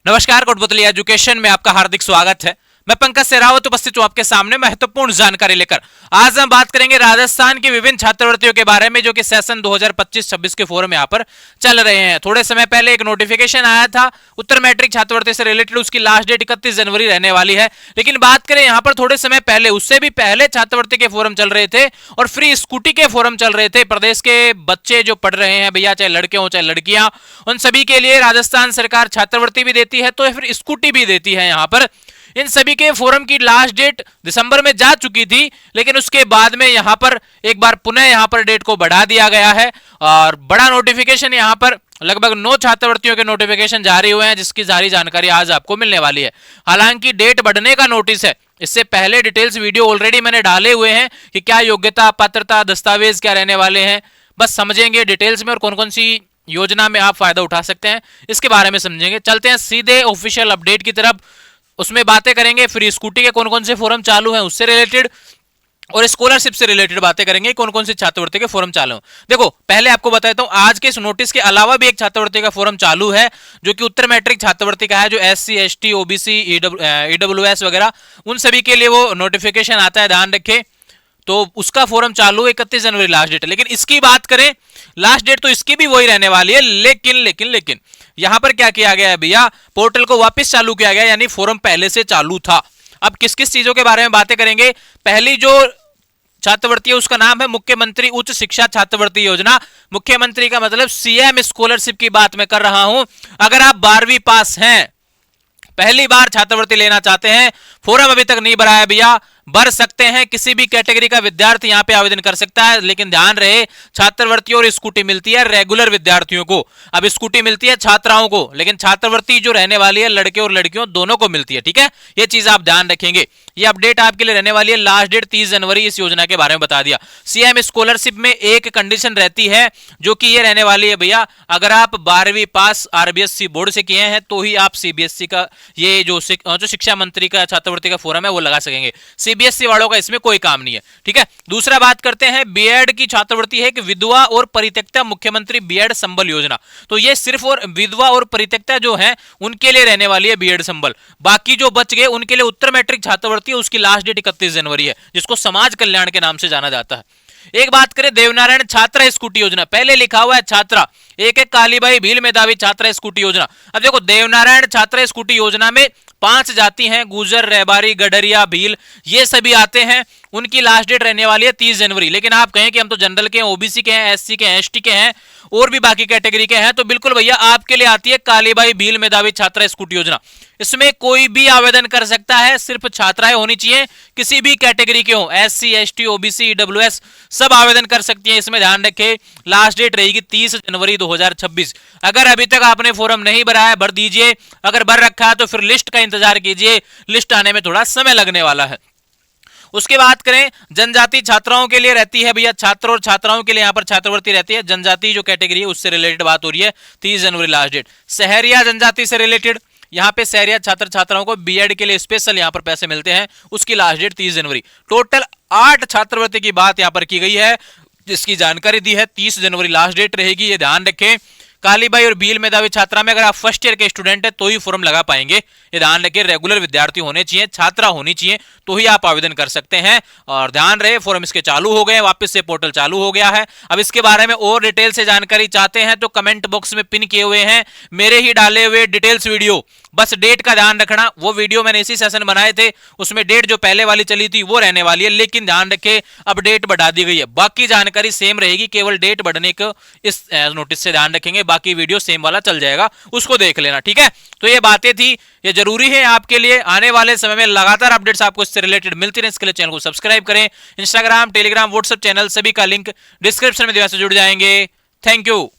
नमस्कार, कोटपुतली एजुकेशन में आपका हार्दिक स्वागत है। मैं पंकज सेरावत उपस्थित हूं आपके सामने महत्वपूर्ण जानकारी लेकर। आज हम बात करेंगे राजस्थान की विभिन्न छात्रवृत्तियों के बारे में जो कि सेशन 2025-26 के फोरम यहाँ पर चल रहे हैं। थोड़े समय पहले एक नोटिफिकेशन आया था उत्तर मैट्रिक छात्रवृत्ति से रिलेटेड, उसकी लास्ट डेट 31 जनवरी रहने वाली है। लेकिन बात करें यहाँ पर थोड़े समय पहले, उससे भी पहले छात्रवृत्ति के फोरम चल रहे थे और फ्री स्कूटी के फोरम चल रहे थे। प्रदेश के बच्चे जो पढ़ रहे हैं भैया, चाहे लड़के हो चाहे लड़कियां, उन सभी के लिए राजस्थान सरकार छात्रवृत्ति भी देती है तो फिर स्कूटी भी देती है। यहाँ पर इन सभी के फोरम की लास्ट डेट दिसंबर में जा चुकी थी, लेकिन उसके बाद में यहां पर एक बार पुनः यहां पर डेट को बढ़ा दिया गया है और बड़ा नोटिफिकेशन यहां पर लगभग 9 छात्रवृत्तियों के नोटिफिकेशन जारी हुए हैं, जिसकी सारी जानकारी आज आपको मिलने वाली है। हालांकि डेट बढ़ने का नोटिस है, इससे पहले डिटेल्स वीडियो ऑलरेडी मैंने डाले हुए हैं कि क्या योग्यता, पात्रता, दस्तावेज क्या रहने वाले हैं। बस समझेंगे डिटेल्स में और कौन कौन सी योजना में आप फायदा उठा सकते हैं, इसके बारे में समझेंगे। चलते हैं सीधे ऑफिशियल अपडेट की तरफ, उसमें बातें करेंगे। फ्री स्कूटी के कौन कौन से फोरम चालू हैं उससे रिलेटेड, और स्कॉलरशिप से रिलेटेड बातें करेंगे, कौन कौन सी छात्रवृत्ति के फोरम चालू हैं। देखो, पहले आपको बताता हूं, आज के इस नोटिस के अलावा भी एक छात्रवृत्ति का फोरम चालू है जो कि उत्तर मैट्रिक छात्रवृत्ति का है, जो SC, ST, OBC, EWS वगैरह उन सभी के लिए वो नोटिफिकेशन आता है, ध्यान रखें। तो उसका फोरम चालू 31 जनवरी लास्ट डेट है। लेकिन इसकी बात करें, लास्ट डेट तो इसकी भी वही रहने वाली है। लेकिन यहां पर क्या किया गया है भैया, पोर्टल को वापस चालू किया गया, यानी फोरम पहले से चालू था। अब किस किस चीजों के बारे में बातें करेंगे। पहली जो छात्रवृत्ति है उसका नाम है मुख्यमंत्री उच्च शिक्षा छात्रवृत्ति योजना। मुख्यमंत्री का मतलब CM स्कॉलरशिप की बात मैं कर रहा हूं। अगर आप 12वीं पास हैं, पहली बार छात्रवृत्ति लेना चाहते हैं, फोरम अभी तक नहीं भरा है भैया, भर सकते हैं। किसी भी कैटेगरी का विद्यार्थी यहां पे आवेदन कर सकता है। लेकिन ध्यान रहे, छात्रवृत्ति और स्कूटी मिलती है रेगुलर विद्यार्थियों को, अब स्कूटी मिलती है छात्राओं को, लेकिन छात्रवृत्ति जो रहने वाली है लड़के और लड़कियों दोनों को मिलती है। ठीक है, ये चीज आप ध्यान रखेंगे। ये अपडेट आपके लिए रहने वाली है। लास्ट डेट 30 जनवरी इस योजना के बारे में बता दिया। CM स्कॉलरशिप में एक कंडीशन रहती है जो कि ये रहने वाली है भैया, अगर आप 12वीं पास RBSC बोर्ड से किए हैं तो ही आप CBSC का ये जो शिक्षा मंत्री का छात्रवृत्ति का फोरम है वो लगा सकेंगे। CBSC वालों का इसमें कोई काम नहीं है। ठीक है, दूसरा बात करते हैं बीएड की छात्रवृत्ति है कि विधवा और परित्यक्ता मुख्यमंत्री बीएड संबल योजना। तो ये सिर्फ और विधवा और परित्यक्ता जो है उनके लिए रहने वाली है बीएड संबल। बाकी जो बच गए उनके लिए उत्तर मैट्रिक छात्रवृत्ति, उसकी लास्ट डेट 31 जनवरी है, जिसको समाज कल्याण के नाम से जाना जाता है। एक बात करें देवनारायण छात्रा स्कूटी योजना, पहले लिखा हुआ है छात्रा, एक कालीबाई भील मेधावी छात्रा स्कूटी योजना। अब देखो, देवनारायण छात्रा स्कूटी योजना में 5 जाति हैं, गुजर, रहबारी, गडरिया, भील, ये सभी आते हैं। उनकी लास्ट डेट रहने वाली है 30 जनवरी। लेकिन आप कहें कि हम तो जनरल के हैं, OBC के हैं, SC के हैं, ST के हैं और भी बाकी कैटेगरी के हैं, तो बिल्कुल भैया आपके लिए आती है कालीबाई भील मेधावी छात्रा स्कूटी योजना। इसमें कोई भी आवेदन कर सकता है, सिर्फ छात्राएं होनी चाहिए, किसी भी कैटेगरी के हो, SC, ST, OBC, EWS सब आवेदन कर सकती हैं। इसमें ध्यान रखें, लास्ट डेट रहेगी 30 जनवरी 2026। अगर अभी तक आपने फॉर्म नहीं भरा है, भर दीजिए। अगर भर रखा है तो फिर लिस्ट का इंतजार कीजिए, लिस्ट आने में थोड़ा समय लगने वाला है। उसके बाद करें, जनजाति छात्राओं के लिए रहती है भैया, छात्र और छात्राओं के लिए यहां पर छात्रवृत्ति रहती है। जनजाति जो कैटेगरी है उससे रिलेटेड बात हो रही है, 30 जनवरी लास्ट डेट। सहरिया जनजाति से रिलेटेड, यहाँ पे सहरिया छात्र छात्राओं को बीएड के लिए स्पेशल यहाँ पर पैसे मिलते हैं, उसकी लास्ट डेट 30 जनवरी। टोटल 8 छात्रवृत्ति की बात यहाँ पर की गई है, जिसकी जानकारी दी है। 30 जनवरी लास्ट डेट रहेगी, ये ध्यान रखें। कालीबाई और भील मेधावी छात्रा में अगर आप फर्स्ट ईयर के स्टूडेंट है तो ही फॉर्म लगा पाएंगे, ये ध्यान रखिए। रेगुलर विद्यार्थी होने चाहिए, छात्रा होनी चाहिए, तो ही आप आवेदन कर सकते हैं। और ध्यान रहे, फॉर्म इसके चालू हो गए, वापस से पोर्टल चालू हो गया है। अब इसके बारे में और डिटेल से जानकारी चाहते हैं तो कमेंट बॉक्स में पिन किए हुए हैं मेरे ही डाले हुए डिटेल्स वीडियो। बस डेट का ध्यान रखना, वो वीडियो मैंने इसी सेशन बनाए थे, उसमें डेट जो पहले वाली चली थी वो रहने वाली है। लेकिन ध्यान रखें, अब डेट बढ़ा दी गई है, बाकी जानकारी सेम रहेगी, केवल डेट बढ़ने को इस नोटिस से ध्यान रखेंगे। बाकी वीडियो सेम वाला चल जाएगा, उसको देख लेना। ठीक है, तो ये बातें थी, ये जरूरी है आपके लिए। आने वाले समय में लगातार अपडेट्स आपको इससे रिलेटेड मिलती रहे, इसके लिए चैनल को सब्सक्राइब करें। इंस्टाग्राम, टेलीग्राम, व्हाट्सएप चैनल सभी का लिंक डिस्क्रिप्शन में से जुड़ जाएंगे। Thank you.